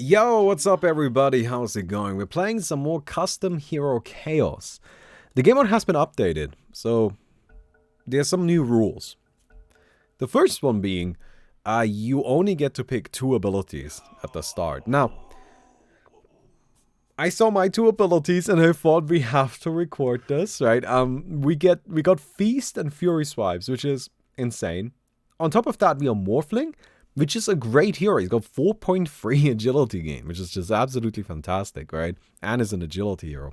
Yo, what's up everybody? How's it going? We're playing some more Custom Hero Chaos. The game mode has been updated, so there's some new rules. The first one being, you only get to pick 2 abilities at the start. Now, I saw my 2 abilities and I thought we have to record this, right? We got Feast and Fury Swipes, which is insane. On top of that, we are Morphling, which is a great hero. He's got 4.3 agility gain, which is just absolutely fantastic, right? And is an agility hero.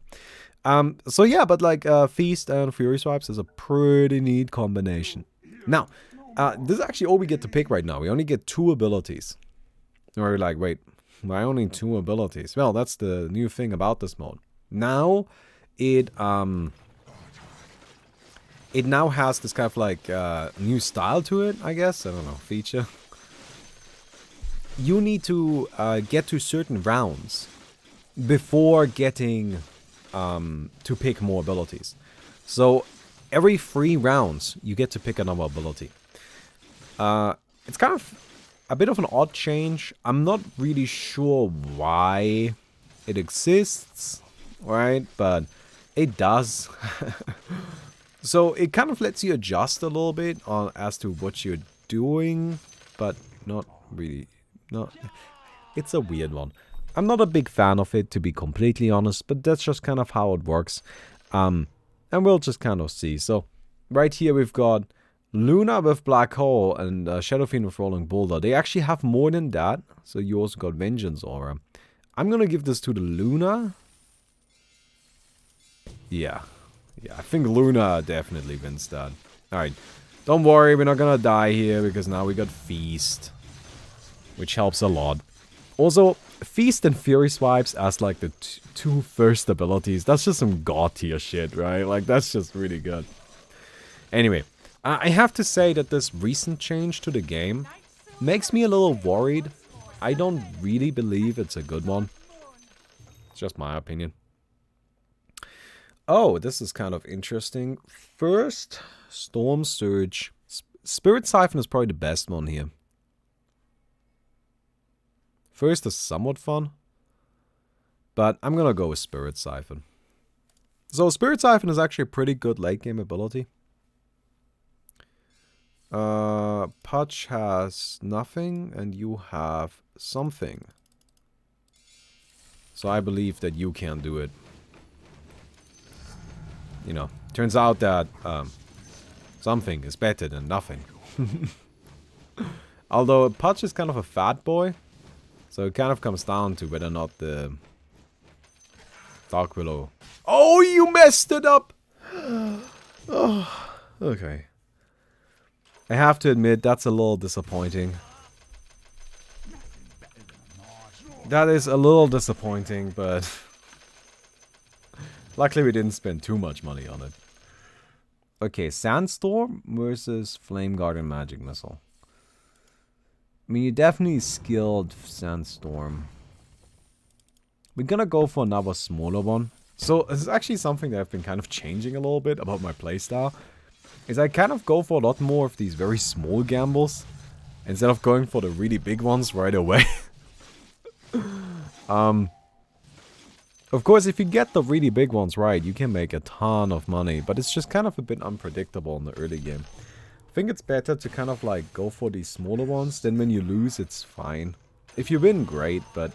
So yeah, but like Feast and Fury Swipes is a pretty neat combination. Now, this is actually all we get to pick right now. We only get 2 abilities. And we're like, wait, why only 2 abilities? Well, that's the new thing about this mode. Now, it now has this kind of like new style to it, I guess. I don't know, feature. You need to get to certain rounds before getting to pick more abilities. So every 3 rounds, you get to pick another ability. It's kind of a bit of an odd change. I'm not really sure why it exists, right? But it does. So it kind of lets you adjust a little bit as to what you're doing, but not really. No, it's a weird one. I'm not a big fan of it, to be completely honest, but that's just kind of how it works. And we'll just kind of see. So right here we've got Luna with Black Hole and Shadow Fiend with Rolling Boulder. They actually have more than that. So you also got Vengeance Aura. I'm going to give this to the Luna. Yeah, I think Luna definitely wins that. Alright, don't worry, we're not going to die here because now we got Feast, which helps a lot. Also, Feast and Fury Swipes as like the 2 first abilities. That's just some god tier shit, right? Like, that's just really good. Anyway, I have to say that this recent change to the game makes me a little worried. I don't really believe it's a good one. It's just my opinion. Oh, this is kind of interesting. First, Storm Surge. Spirit Siphon is probably the best one here. First is somewhat fun, but I'm gonna go with Spirit Siphon. So Spirit Siphon is actually a pretty good late game ability. Pudge has nothing and you have something. So I believe that you can do it. You know, turns out that something is better than nothing. Although Pudge is kind of a fat boy. So it kind of comes down to whether or not the Dark Willow... Oh, you messed it up! Oh, okay. I have to admit, that's a little disappointing. That is a little disappointing, but... Luckily we didn't spend too much money on it. Okay, Sandstorm versus Flame Guard and Magic Missile. I mean, you're definitely skilled Sandstorm. We're gonna go for another smaller one. So, this is actually something that I've been kind of changing a little bit about my playstyle. Is I kind of go for a lot more of these very small gambles. Instead of going for the really big ones right away. Of course, if you get the really big ones right, you can make a ton of money. But it's just kind of a bit unpredictable in the early game. I think it's better to kind of like go for these smaller ones. Then when you lose, it's fine. If you win, great, but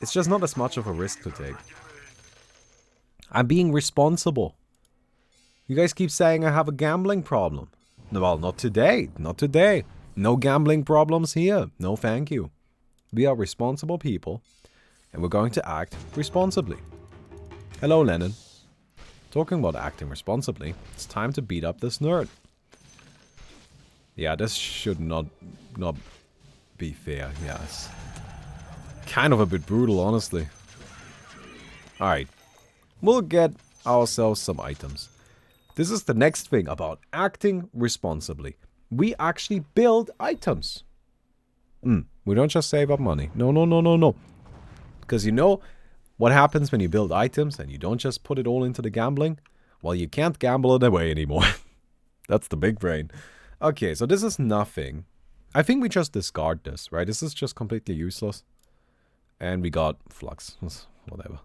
it's just not as much of a risk to take. I'm being responsible. You guys keep saying I have a gambling problem. Well, not today. Not today. No gambling problems here. No thank you. We are responsible people. And we're going to act responsibly. Hello, Lennon. Talking about acting responsibly, it's time to beat up this nerd. Yeah, this should not be fair. Yeah, it's kind of a bit brutal, honestly. Alright. We'll get ourselves some items. This is the next thing about acting responsibly. We actually build items. We don't just save up money. No. Because you know what happens when you build items and you don't just put it all into the gambling? Well, you can't gamble it away anymore. That's the big brain. Okay, so this is nothing. I think we just discard this, right? This is just completely useless. And we got Flux. Whatever.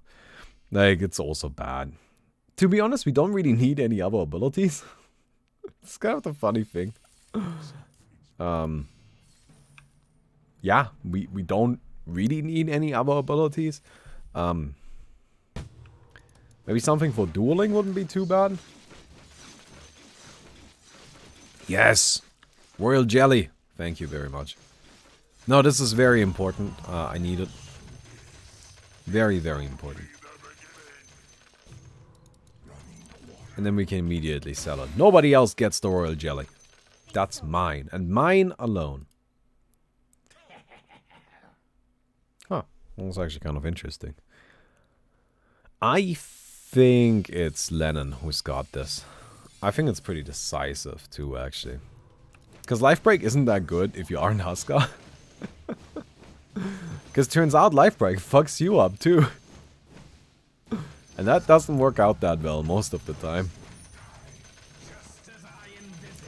Like, it's also bad. To be honest, we don't really need any other abilities. It's kind of the funny thing. Yeah, we don't really need any other abilities. Maybe something for dueling wouldn't be too bad. Yes! Royal Jelly. Thank you very much. No, this is very important. I need it. Very, very important. And then we can immediately sell it. Nobody else gets the Royal Jelly. That's mine. And mine alone. Huh. That was actually kind of interesting. I think it's Lennon who's got this. I think it's pretty decisive too, actually. Because Life Break isn't that good if you aren't Huskar. Because turns out Life Break fucks you up too. And that doesn't work out that well most of the time.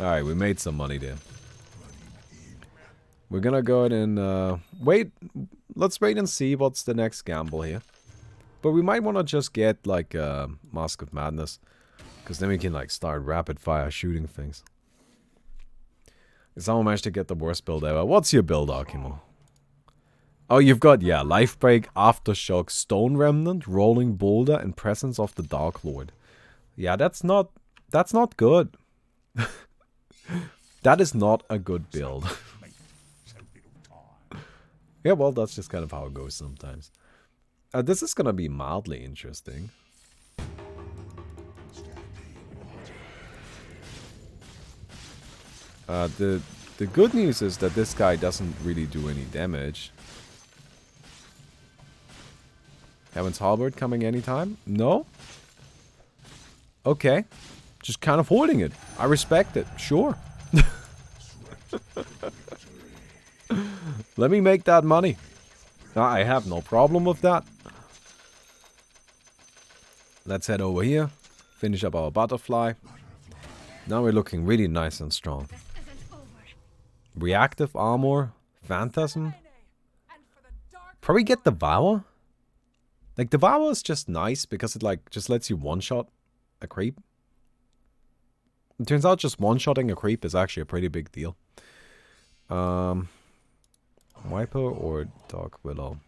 Alright, we made some money there. We're gonna go ahead and wait. Let's wait and see what's the next gamble here. But we might want to just get like Mask of Madness. Because then we can like start rapid fire shooting things. Someone managed to get the worst build ever. What's your build, Arkimo? Oh, you've got, yeah, Life Break, Aftershock, Stone Remnant, Rolling Boulder, and Presence of the Dark Lord. Yeah, that's not good. That is not a good build. Yeah, well, that's just kind of how it goes sometimes. This is gonna be mildly interesting. The good news is that this guy doesn't really do any damage. Heaven's Halberd coming anytime? No? Okay. Just kind of holding it. I respect it. Sure. Let me make that money. I have no problem with that. Let's head over here. Finish up our butterfly. Now we're looking really nice and strong. Reactive armor. Phantasm. Probably get Devour. Like, Devour is just nice because it, like, just lets you one-shot a creep. It turns out just one-shotting a creep is actually a pretty big deal. Viper or Dark Willow?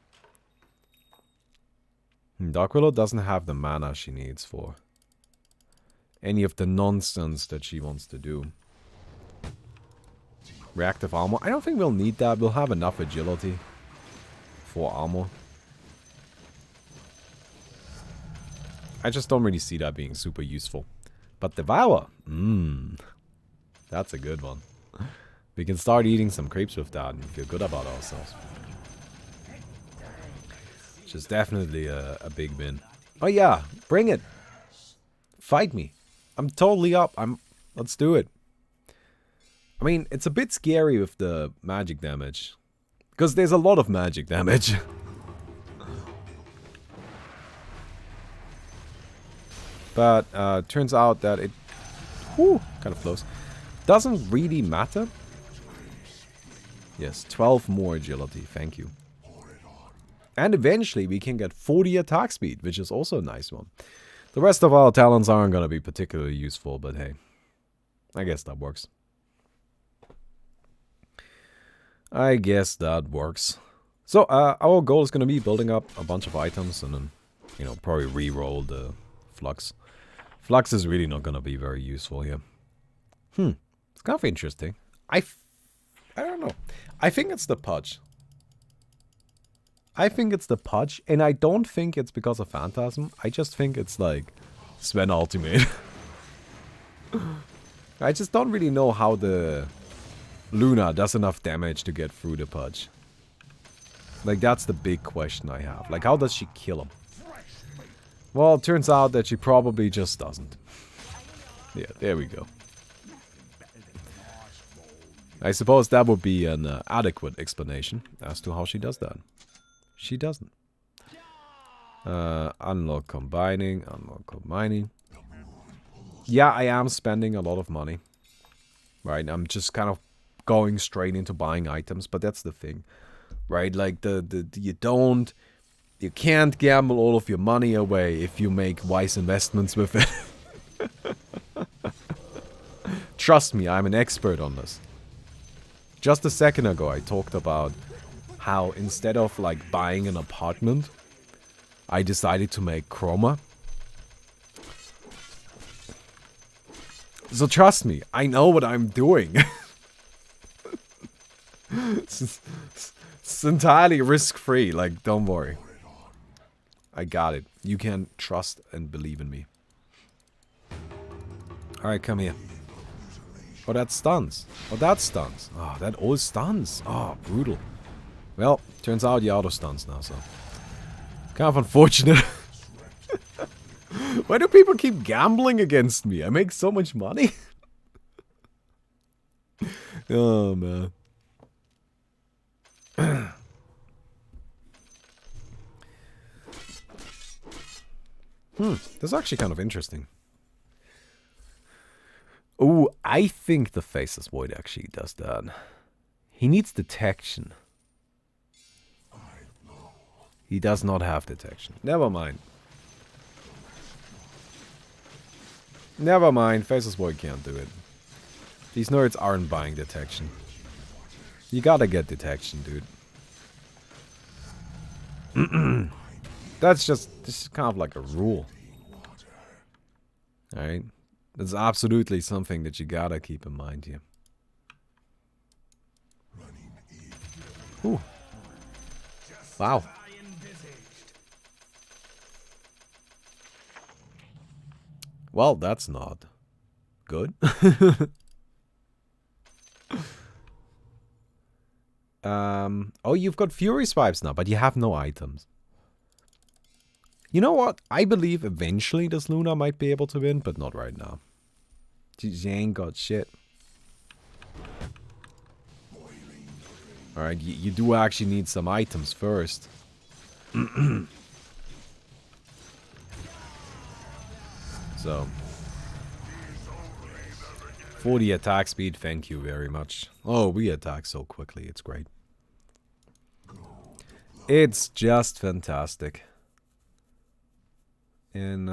Dark Willow doesn't have the mana she needs for any of the nonsense that she wants to do. Reactive armor. I don't think we'll need that. We'll have enough agility for armor. I just don't really see that being super useful. But Devour. That's a good one. We can start eating some creeps with that and feel good about ourselves. Which is definitely a big win. Oh yeah, bring it. Fight me. I'm totally up. Let's do it. I mean, it's a bit scary with the magic damage. Because there's a lot of magic damage. But turns out that it, kind of close, doesn't really matter. Yes, 12 more agility, thank you. And eventually we can get 40 attack speed, which is also a nice one. The rest of our talents aren't going to be particularly useful, but hey, I guess that works. I guess that works. So our goal is going to be building up a bunch of items and then, you know, probably re-roll the Flux. Flux is really not going to be very useful here. It's kind of interesting. I don't know. I think it's the Pudge. I think it's the Pudge, and I don't think it's because of Phantasm. I just think it's like Sven Ultimate. I just don't really know how the Luna does enough damage to get through the Pudge. Like, that's the big question I have. Like, how does she kill him? Well, it turns out that she probably just doesn't. Yeah, there we go. I suppose that would be an adequate explanation as to how she does that. She doesn't. Unlock combining, unlock combining. Yeah, I am spending a lot of money. Right, I'm just kind of going straight into buying items, but that's the thing, right? Like you can't gamble all of your money away if you make wise investments with it. Trust me, I'm an expert on this. Just a second ago, I talked about how instead of like buying an apartment, I decided to make Chroma. So trust me, I know what I'm doing. It's entirely risk-free, like, don't worry. I got it. You can trust and believe in me. Alright, come here. Oh, that stuns. Oh, that stuns. Oh, that all stuns. Oh, brutal. Well, turns out you're out of stuns now, so. Kind of unfortunate. Why do people keep gambling against me? I make so much money. Oh, man. That's actually kind of interesting. Oh, I think the Faceless Void actually does that. He needs detection. He does not have detection. Never mind. Never mind, Faceless Void can't do it. These nerds aren't buying detection. You gotta get detection, dude. This is kind of like a rule. Alright? That's absolutely something that you gotta keep in mind here. Ooh. Wow. Well, that's not good. Oh, you've got Fury Swipes now, but you have no items. You know what? I believe eventually this Luna might be able to win, but not right now. She ain't got shit. Alright, you do actually need some items first. 40 attack speed, thank you very much. Oh, we attack so quickly, it's great. It's just fantastic. And,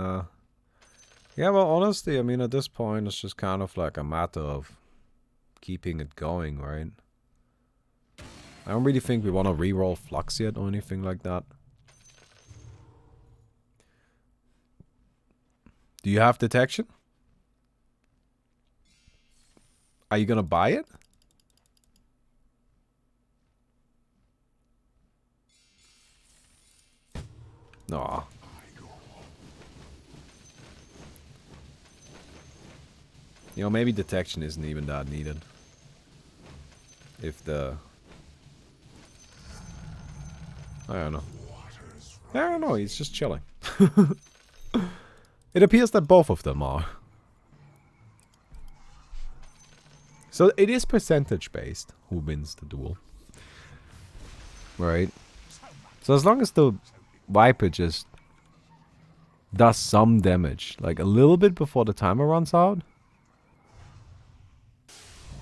yeah, well, honestly, I mean, at this point, it's just kind of like a matter of keeping it going, right? I don't really think we want to reroll Flux yet or anything like that. Do you have detection? Are you gonna buy it? No. You know, maybe detection isn't even that needed. If the... I don't know. I don't know, he's just chilling. It appears that both of them are. So it is percentage based who wins the duel. Right? So as long as the Viper just does some damage, like a little bit before the timer runs out,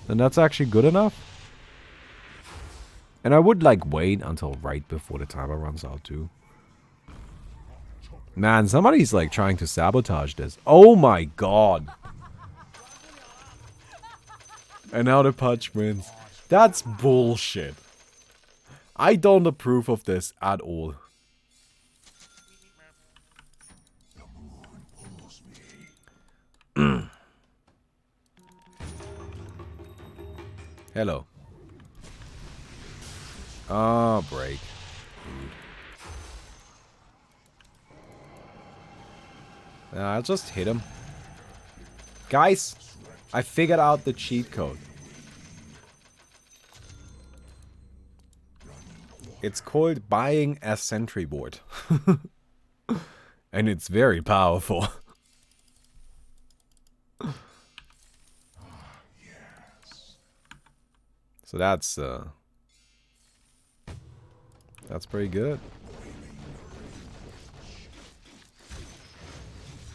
then that's actually good enough. And I would like wait until right before the timer runs out too. Man, somebody's like trying to sabotage this. Oh my god. And now the Punch wins. That's bullshit. I don't approve of this at all. Hello. Oh, break. I'll just hit him. Guys, I figured out the cheat code. It's called buying a sentry board. And it's very powerful. So that's pretty good.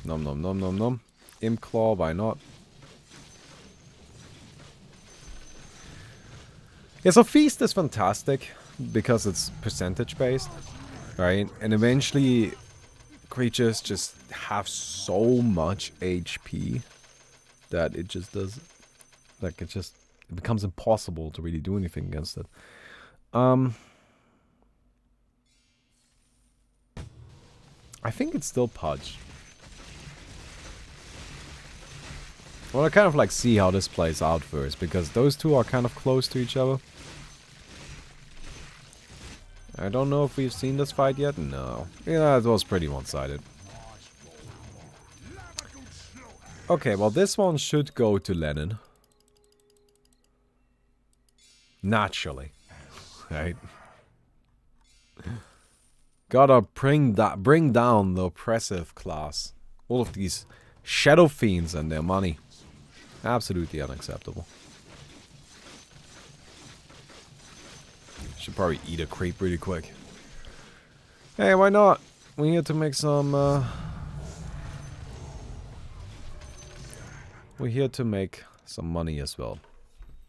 Nom nom nom nom nom. Imp Claw, why not? Yeah, so Feast is fantastic because it's percentage based, right? And eventually creatures just have so much HP that it just does, like it becomes impossible to really do anything against it. I think it's still Pudge. Well, I kind of like see how this plays out first, because those two are kind of close to each other. I don't know if we've seen this fight yet. No. Yeah, it was pretty one-sided. Okay, well this one should go to Lennon. Naturally. Right? Gotta bring down the oppressive class. All of these shadow fiends and their money. Absolutely unacceptable. Should probably eat a creep really quick. Hey, why not? We're here to make some, we're here to make some money as well.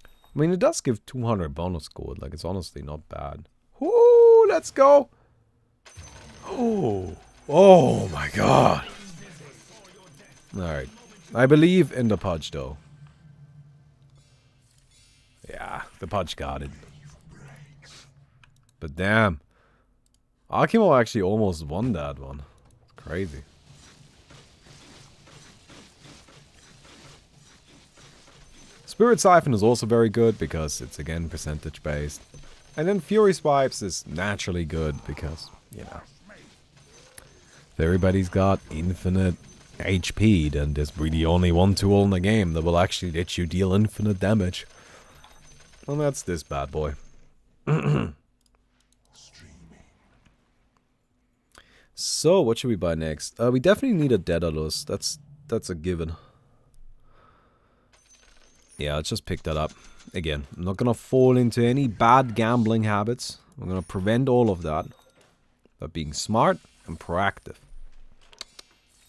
I mean, it does give 200 bonus gold. Like, it's honestly not bad. Ooh, let's go! Oh, oh my god. Alright. I believe in the Pudge, though. Yeah, the Pudge got it. But damn. Akimo actually almost won that one. It's crazy. Spirit Siphon is also very good because it's again percentage based. And then Fury Swipes is naturally good because, you know, if everybody's got infinite HP, then there's really only one tool in the game that will actually let you deal infinite damage. And that's this bad boy. So, what should we buy next? We definitely need a Daedalus. That's a given. Yeah, let's just pick that up. Again, I'm not gonna fall into any bad gambling habits. I'm gonna prevent all of that by being smart and proactive.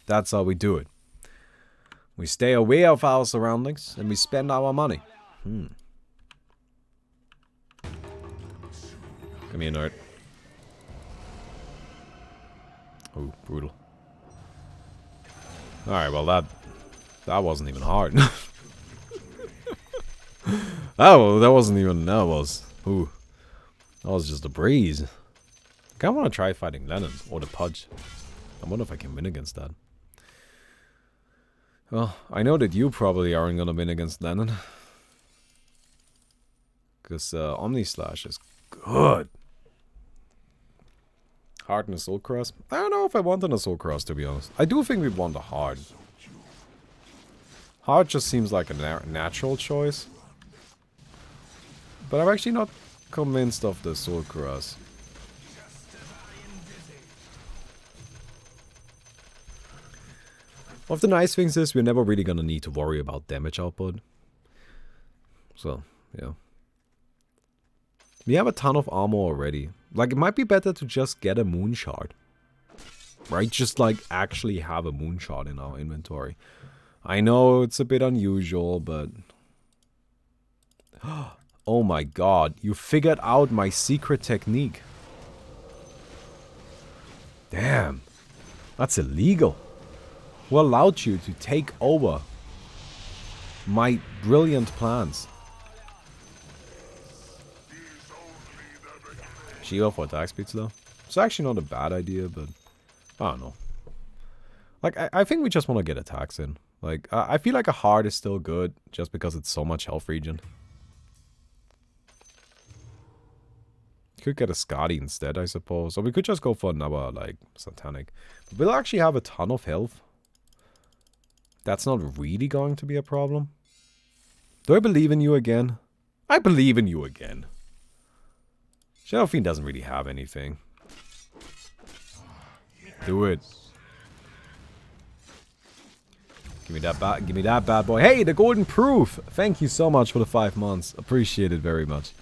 That's how we do it. We stay aware of our surroundings and we spend our money. Come here, nerd. Oh, brutal. Alright, well that wasn't even hard. Oh, that wasn't even, that was just a breeze. I kinda wanna try fighting Lennon or the Pudge. I wonder if I can win against that. Well, I know that you probably aren't gonna win against Lennon. Because Omni Slash is good. Hard and Assault Cross? I don't know if I want an Assault Cross, to be honest. I do think we want a Hard. Hard just seems like a natural choice. But I'm actually not convinced of the Assault Cross. One of the nice things is we're never really gonna need to worry about damage output. So, yeah. We have a ton of armor already. Like, it might be better to just get a Moon Shard. Right? Just, like, actually have a Moon Shard in our inventory. I know it's a bit unusual, but... Oh my god, you figured out my secret technique. Damn. That's illegal. Who allowed you to take over my brilliant plans? Shield for attack speed slow. It's actually not a bad idea, but I don't know. Like, I think we just want to get attacks in. Like, I feel like a Hard is still good just because it's so much health regen. Could get a Skadi instead, I suppose. Or we could just go for another, like, Satanic. But we'll actually have a ton of health. That's not really going to be a problem. Do I believe in you again? I believe in you again. Shadow Fiend doesn't really have anything. Do it. Give me that bad boy. Hey, the golden proof! Thank you so much for the 5 months. Appreciate it very much.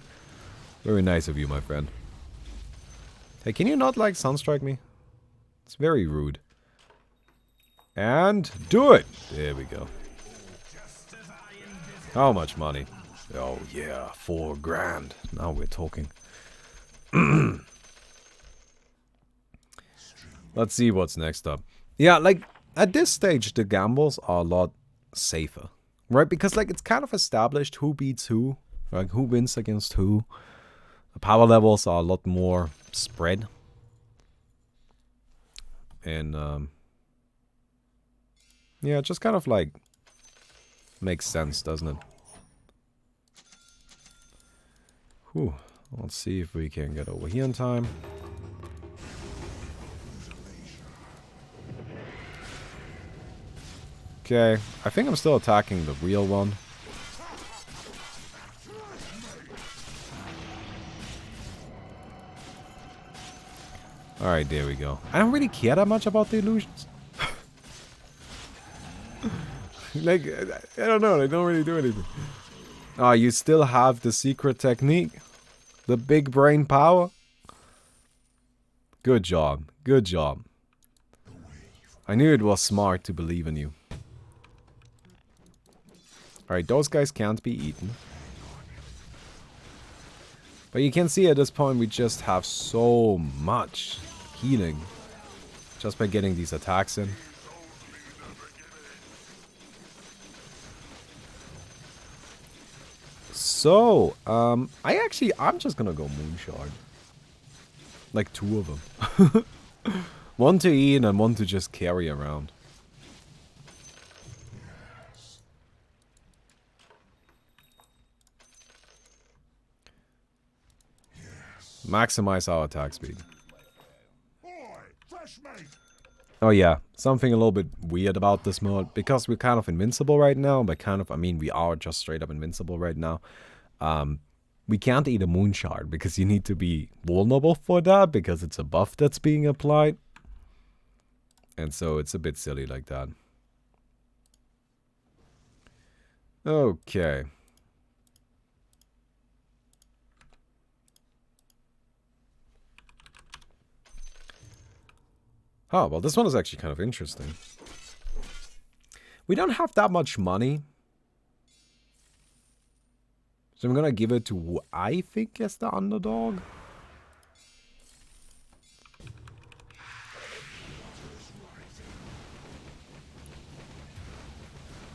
Very nice of you, my friend. Hey, can you not, like, Sunstrike me? It's very rude. And do it! There we go. How much money? Oh yeah, 4 grand. Now we're talking. Let's see what's next up. Yeah, like, at this stage, the gambles are a lot safer. Right? Because, like, it's kind of established who beats who. Like, who wins against who. The power levels are a lot more spread. And, yeah, it just kind of, like, makes sense, doesn't it? Whew. Let's see if we can get over here in time. Okay, I think I'm still attacking the real one. Alright, there we go. I don't really care that much about the illusions. Like, I don't know, they don't really do anything. Ah, you still have the secret technique? The big brain power? Good job, good job. I knew it was smart to believe in you. Alright, those guys can't be eaten. But you can see at this point we just have so much healing. Just by getting these attacks in. So, I'm just gonna go Moonshard. Like 2 of them. One to eat and one to just carry around. Maximize our attack speed. Oh yeah, something a little bit weird about this mode, because we're kind of invincible right now, but kind of, I mean, we are just straight up invincible right now. We can't eat a Moonshard, because you need to be vulnerable for that, because it's a buff that's being applied. And so it's a bit silly like that. Okay. Oh, well, this one is actually kind of interesting. We don't have that much money. So I'm gonna give it to who I think is the underdog.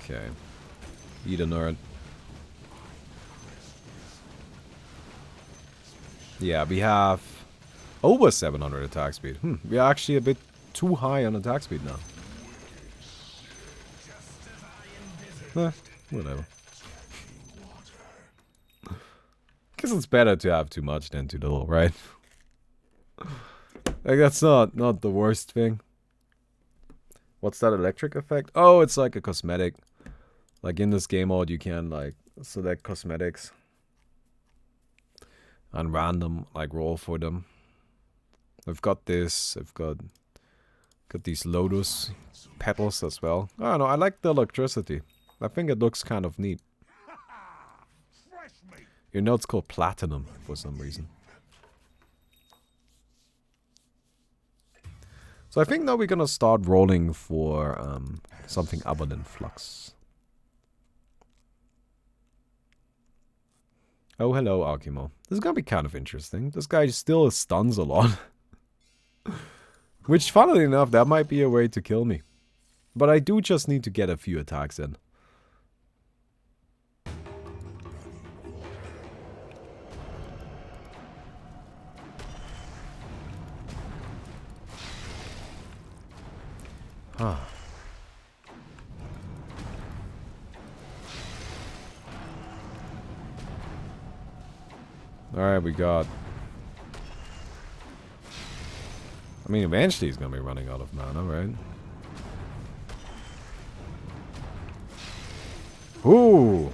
Okay. Eat a nerd. Yeah, we have over 700 attack speed. We are actually a bit too high on attack speed now. Whatever. Guess it's better to have too much than too little, right? Like, that's not the worst thing. What's that electric effect? Oh, it's like a cosmetic. Like, in this game mode, you can, like, select cosmetics. And random, like, roll for them. I've got this. I've got these lotus petals as well. I don't know, I like the electricity. I think it looks kind of neat. You know it's called platinum for some reason. So I think now we're gonna start rolling for something other than flux. Oh, hello, Arkimo. This is gonna be kind of interesting. This guy still stuns a lot. Which, funnily enough, that might be a way to kill me. But I do just need to get a few attacks in. Huh. Alright, we got... I mean, eventually he's gonna be running out of mana, right? Ooh!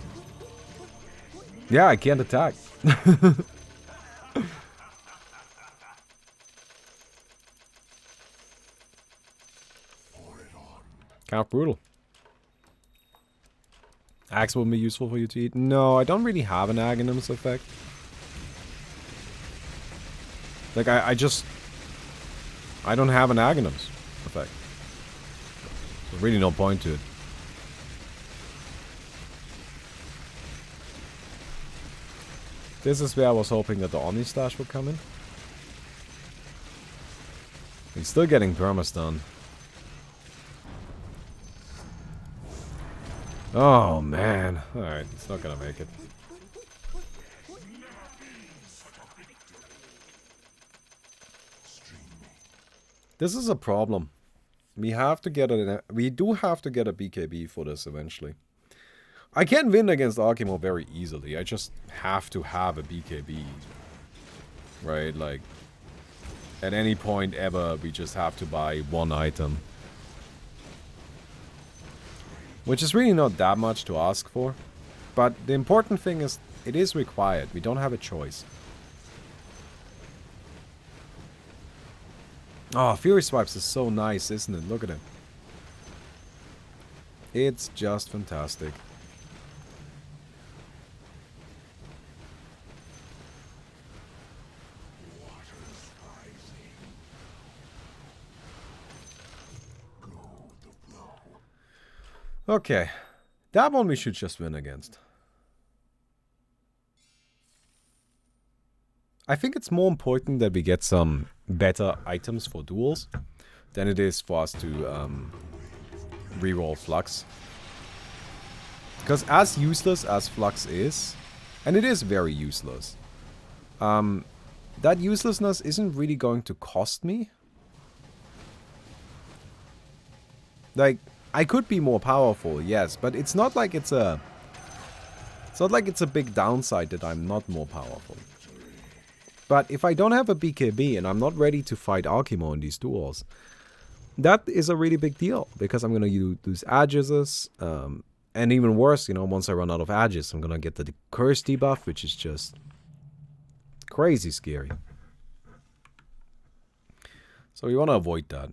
Yeah, I can't attack. Kind of brutal. Axe will be useful for you to eat. No, I don't really have an Aghanim's effect. Like, I don't have an Aghanim's effect. There's really no point to it. This is where I was hoping that the Omni Slash would come in. He's still getting permastun. Oh man. Alright, it's not gonna make it. This is a problem. We have to get we do have to get a BKB for this eventually. I can win against Arkimo very easily. I just have to have a BKB. Right, like at any point ever we just have to buy one item. Which is really not that much to ask for. But the important thing is it is required. We don't have a choice. Oh, Fury Swipes is so nice, isn't it? Look at it. It's just fantastic. Okay. That one we should just win against. I think it's more important that we get some better items for duels than it is for us to reroll Flux. Because as useless as Flux is, and it is very useless, that uselessness isn't really going to cost me. Like, I could be more powerful, yes, but it's not like it's a... It's not like it's a big downside that I'm not more powerful. But if I don't have a BKB and I'm not ready to fight Arkimo in these duels, that is a really big deal. Because I'm going to lose Aegis, and even worse, you know, once I run out of Aegis, I'm going to get the curse debuff, which is just crazy scary. So we want to avoid that.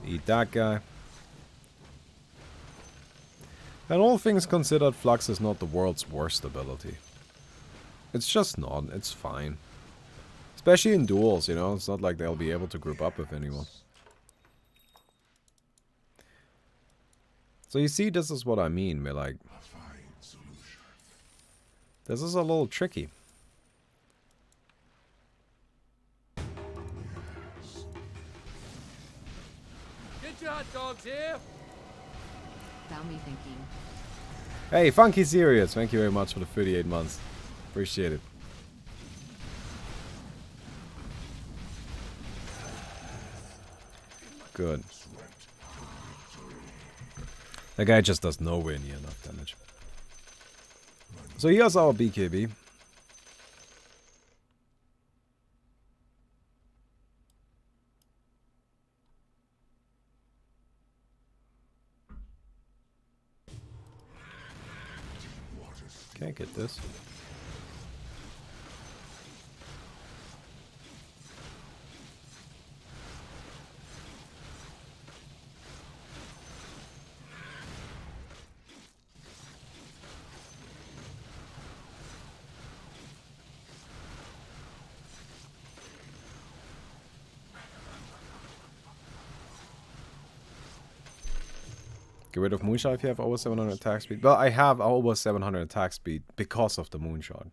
Eat that guy. And all things considered, Flux is not the world's worst ability. It's just not. It's fine. Especially in duels, you know. It's not like they'll be able to group up with anyone. So you see, this is what I mean. We're like... This is a little tricky. Hot dogs here. Found me thinking. Hey, Funky Serious, thank you very much for the 38 months. Appreciate it. Good. That guy just does nowhere near enough damage. So here's our BKB. Can't get this. Get rid of Moonshot if you have over 700 attack speed. Well, I have over 700 attack speed because of the Moonshot.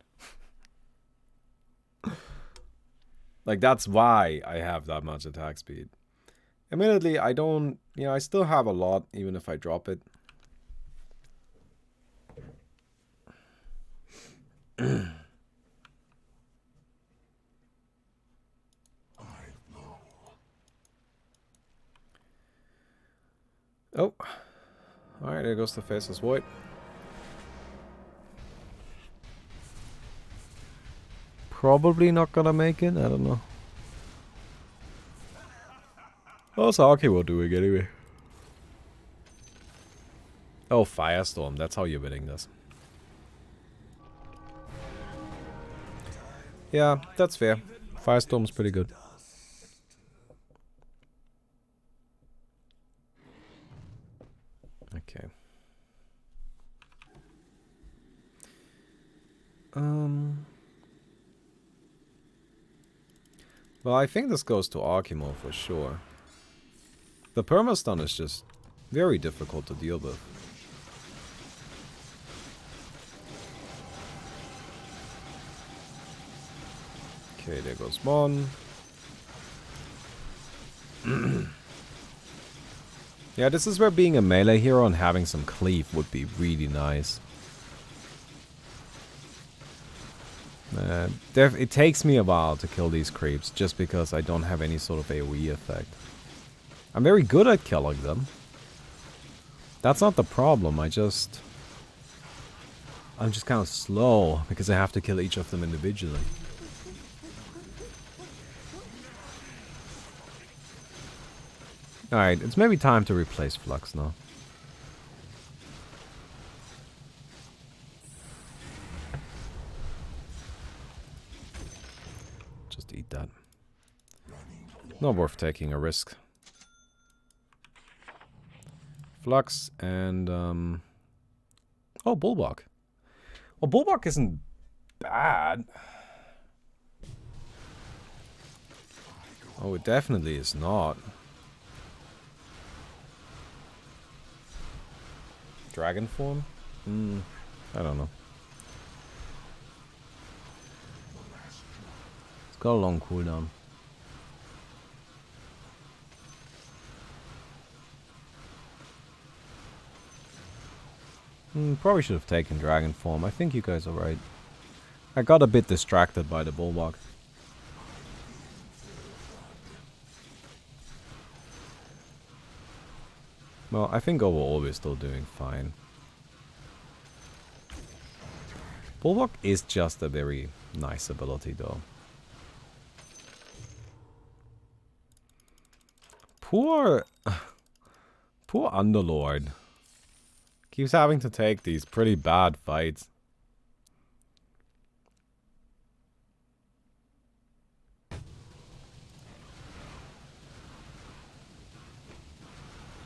Like, that's why I have that much attack speed. Admittedly, I don't... You know, I still have a lot, even if I drop it. Oh. Alright, there goes the Faceless Void. Probably not gonna make it, I don't know. How's Arkimo doing anyway? Oh, Firestorm, that's how you're winning this. Yeah, that's fair. Firestorm's pretty good. Well, I think this goes to Arkimo for sure. The permastun is just very difficult to deal with. Okay, there goes one. Yeah, this is where being a melee hero and having some cleave would be really nice. It takes me a while to kill these creeps, just because I don't have any sort of AoE effect. I'm very good at killing them. That's not the problem, I'm just kind of slow, because I have to kill each of them individually. Alright, it's maybe time to replace Flux now. Just eat that. Not worth taking a risk. Flux and oh, Bulwark. Well, Bulwark isn't bad. Oh, it definitely is not. Dragon form? I don't know. It's got a long cooldown. Probably should have taken dragon form. I think you guys are right. I got a bit distracted by the Bulwark. Well, I think overall we're still doing fine. Bulwark is just a very nice ability though. Poor Underlord. Keeps having to take these pretty bad fights.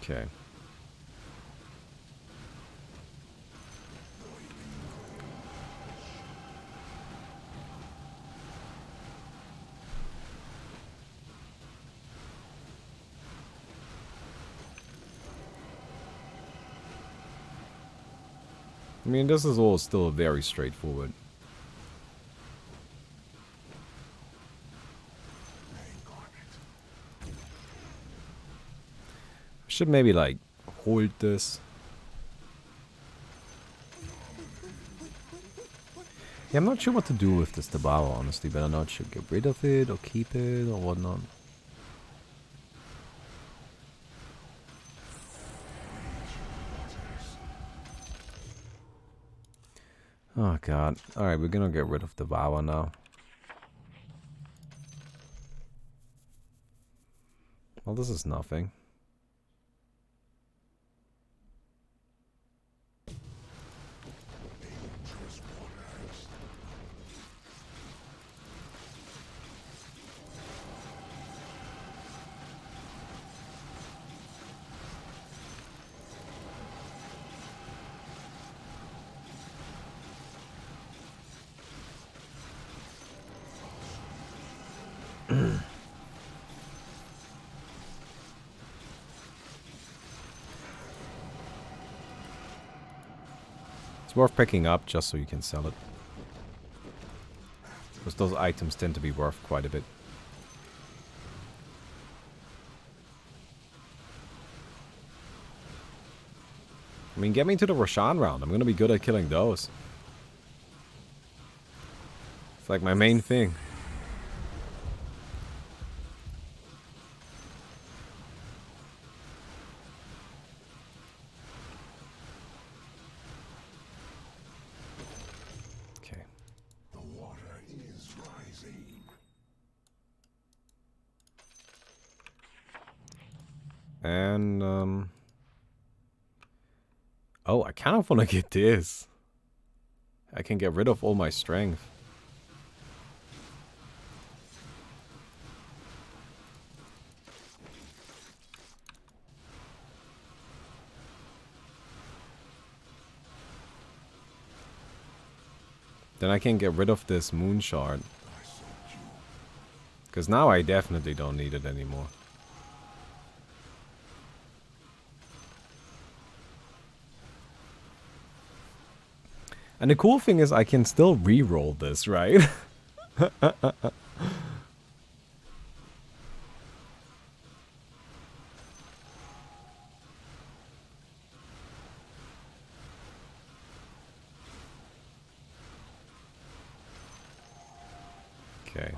Okay. I mean, this is all still very straightforward. I should maybe, like, hold this. Yeah, I'm not sure what to do with this Devour, honestly, but I'm not sure. Get rid of it, or keep it, or whatnot. Oh god. Alright, we're gonna get rid of Devour now. Well, this is nothing. It's worth picking up just so you can sell it. Because those items tend to be worth quite a bit. I mean, get me to the Roshan round. I'm gonna be good at killing those. It's like my main thing. Okay. The water is rising. And, oh, I kind of want to get this. I can get rid of all my strength. Then I can get rid of this moon shard. Because now I definitely don't need it anymore. And the cool thing is I can still re-roll this, right? Okay.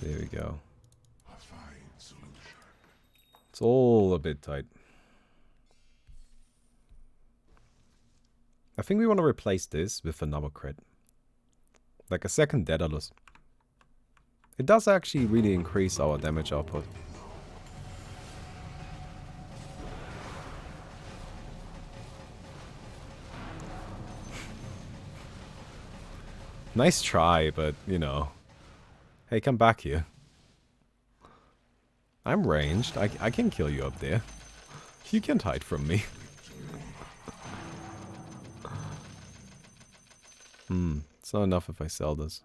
There we go. It's all a bit tight. I think we want to replace this with another crit. Like a second Daedalus. It does actually really increase our damage output. Nice try, but, you know. Hey, come back here. I'm ranged. I can kill you up there. You can't hide from me. It's not enough if I sell this.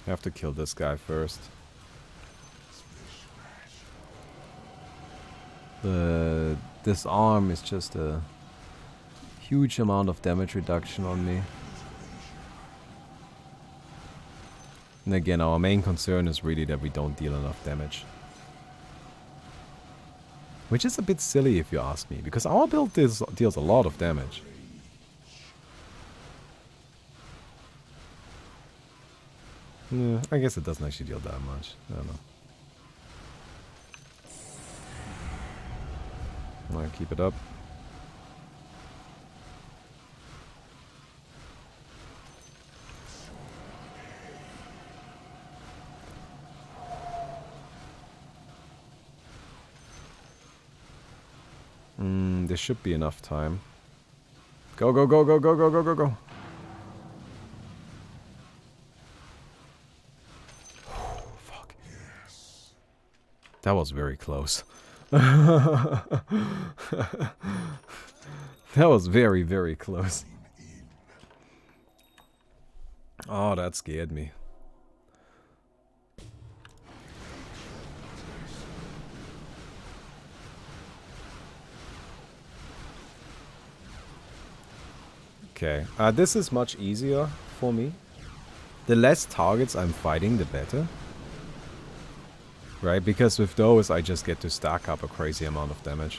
I have to kill this guy first. This arm is just a huge amount of damage reduction on me. And again, our main concern is really that we don't deal enough damage. Which is a bit silly if you ask me, because our build deals a lot of damage. Yeah, I guess it doesn't actually deal that much. I don't know. I'll keep it up. There should be enough time. Go, go, go, go, go, go, go, go, go. Fuck. That was very close. That was very, very close. Oh, that scared me. Okay, this is much easier for me. The less targets I'm fighting, the better. Right, because with those I just get to stack up a crazy amount of damage.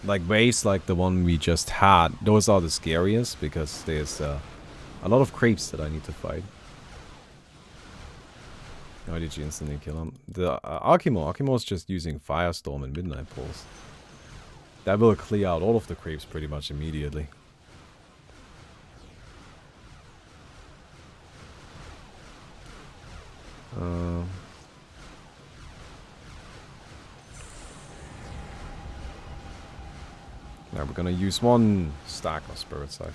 Like waves like the one we just had, those are the scariest because there's a lot of creeps that I need to fight. Why did you instantly kill him? The Arkimo is just using Firestorm and Midnight Pulse. That will clear out all of the creeps pretty much immediately. Now we're gonna use one stack of Spirit Siphon.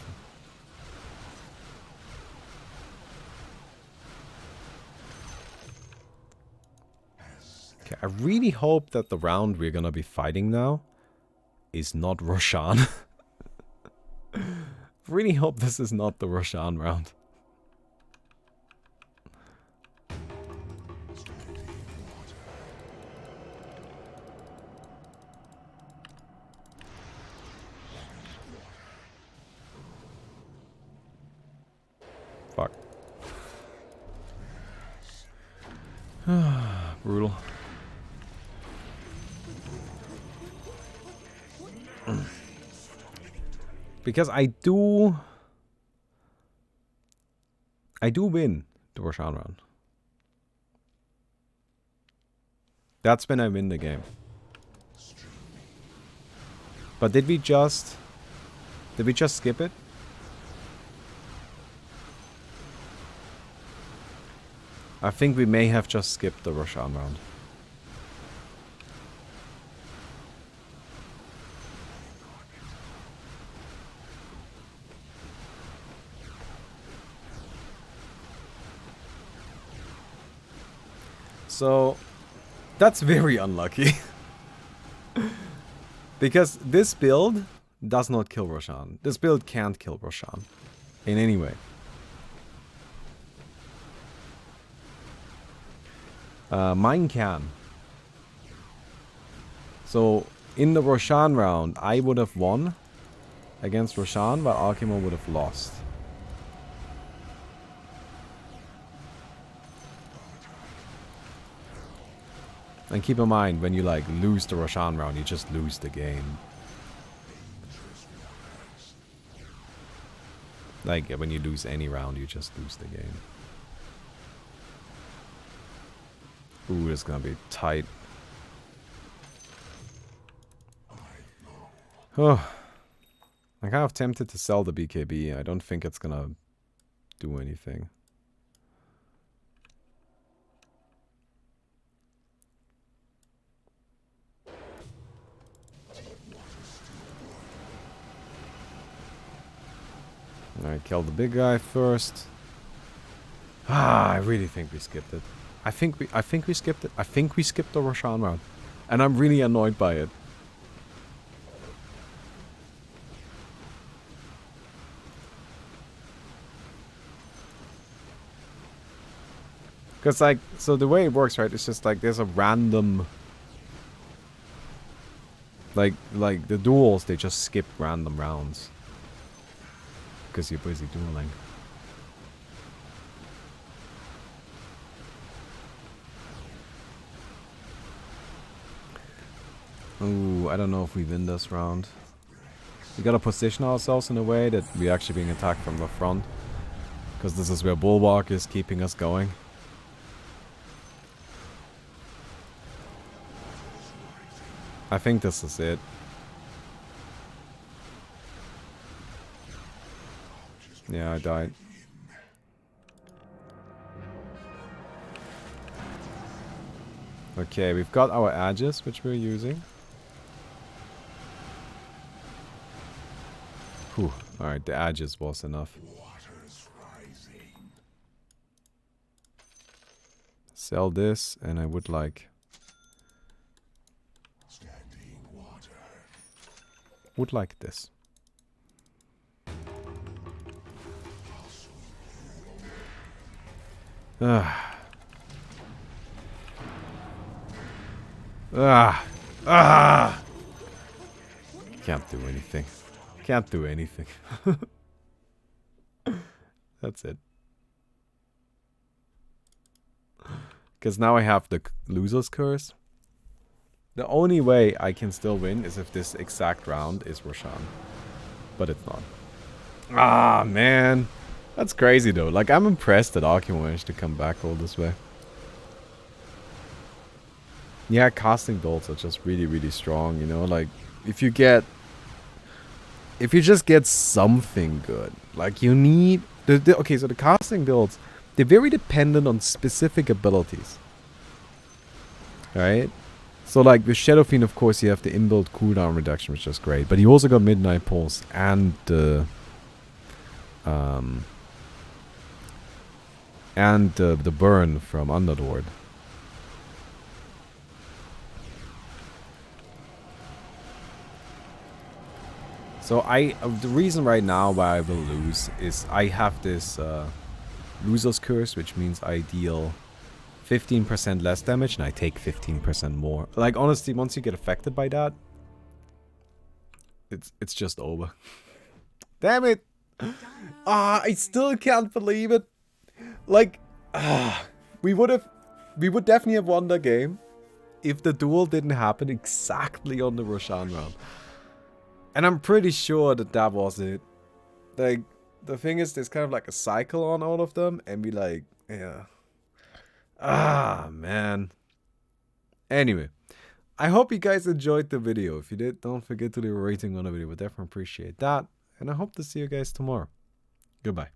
Okay, I really hope that the round we're gonna be fighting now is not Roshan. Really hope this is not the Roshan round. Fuck. Brutal. Because I do win the Roshan round. That's when I win the game. But did we just skip it? I think we may have just skipped the Roshan round. So, that's very unlucky. Because this build does not kill Roshan. This build can't kill Roshan in any way. Mine can. So, in the Roshan round, I would have won against Roshan, but Alchemo would have lost. And keep in mind, when you like lose the Roshan round, you just lose the game. Like when you lose any round, you just lose the game. Ooh, it's gonna be tight. Oh, I'm kind of tempted to sell the BKB. I don't think it's gonna do anything. Alright, kill the big guy first. Ah, I really think we skipped it. I think we skipped it. I think we skipped the Roshan round. And I'm really annoyed by it. Because like, so the way it works, right, it's just like there's a random... Like the duels, they just skip random rounds. Because you're busy dueling. Ooh, I don't know if we win this round. We gotta position ourselves in a way that we're actually being attacked from the front. Because this is where Bulwark is keeping us going. I think this is it. Yeah, I died. Okay, we've got our edges, which we're using. Whew. Alright, the edges was enough. Sell this, and I would like... Would like this. Ah. Ah. Ah. Can't do anything. Can't do anything. That's it. Because now I have the loser's curse. The only way I can still win is if this exact round is Roshan. But it's not. Ah, man. That's crazy though. Like, I'm impressed that Aki managed to come back all this way. Yeah, casting bolts are just really, really strong, you know? Like, if you just get something good. Like, you need... okay, so the casting builds, they're very dependent on specific abilities. Right? So, like, with Shadow Fiend, of course, you have the inbuilt cooldown reduction, which is great. But you also got Midnight Pulse and the burn from Underlord. So the reason right now why I will lose is I have this loser's curse, which means I deal 15% less damage and I take 15% more. Like, honestly, once you get affected by that, it's just over. Damn it! Ah, I still can't believe it. Like, we would definitely have won the game if the duel didn't happen exactly on the Roshan round. And I'm pretty sure that was it. Like, the thing is, there's kind of like a cycle on all of them, and we like, yeah. Ah, man. Anyway, I hope you guys enjoyed the video. If you did, don't forget to leave a rating on the video. We'd definitely appreciate that. And I hope to see you guys tomorrow. Goodbye.